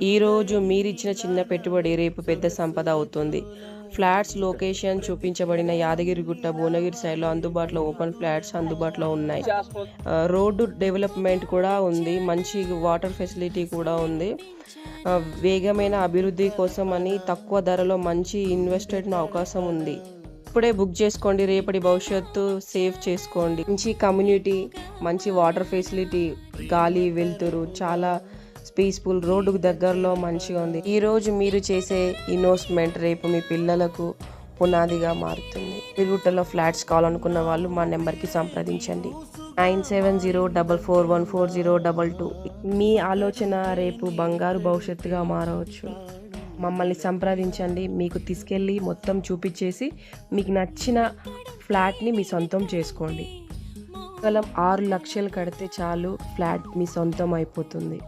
ఈరోజు మీరిచ్చిన చిన్న పెట్టుబడి రేపు పెద్ద సంపద అవుతుంది. ఫ్లాట్స్ లొకేషన్ చూపించబడిన యాదగిరిగుట్ట, భువనగిరి సైడ్లో అందుబాటులో ఓపెన్ ఫ్లాట్స్ అందుబాటులో ఉన్నాయి. రోడ్డు డెవలప్మెంట్ కూడా ఉంది. మంచి వాటర్ ఫెసిలిటీ కూడా ఉంది. వేగమైన అభివృద్ధి కోసం అని తక్కువ ధరలో మంచి ఇన్వెస్ట్మెంట్ అవకాశం ఉంది. ఇప్పుడే బుక్ చేసుకోండి. రేపటి భవిష్యత్తు సేవ్ చేసుకోండి. మంచి కమ్యూనిటీ, మంచి వాటర్ ఫెసిలిటీ, గాలి వెలుతురు, చాలా పీస్ఫుల్, రోడ్డుకు దగ్గరలో మంచిగా ఉంది. ఈరోజు మీరు చేసే ఇన్వెస్ట్మెంట్ రేపు మీ పిల్లలకు పునాదిగా మారుతుంది. తిరుగుట్టలో ఫ్లాట్స్ కావాలనుకున్న వాళ్ళు మా నెంబర్కి సంప్రదించండి. 9704414022. మీ ఆలోచన రేపు బంగారు భవిష్యత్తుగా మారవచ్చు. మమ్మల్ని సంప్రదించండి. మీకు తీసుకెళ్ళి మొత్తం చూపించేసి మీకు నచ్చిన ఫ్లాట్ని మీ సొంతం చేసుకోండి. కేవలం 6 లక్షలు కడితే చాలు, ఫ్లాట్ మీ సొంతం అయిపోతుంది.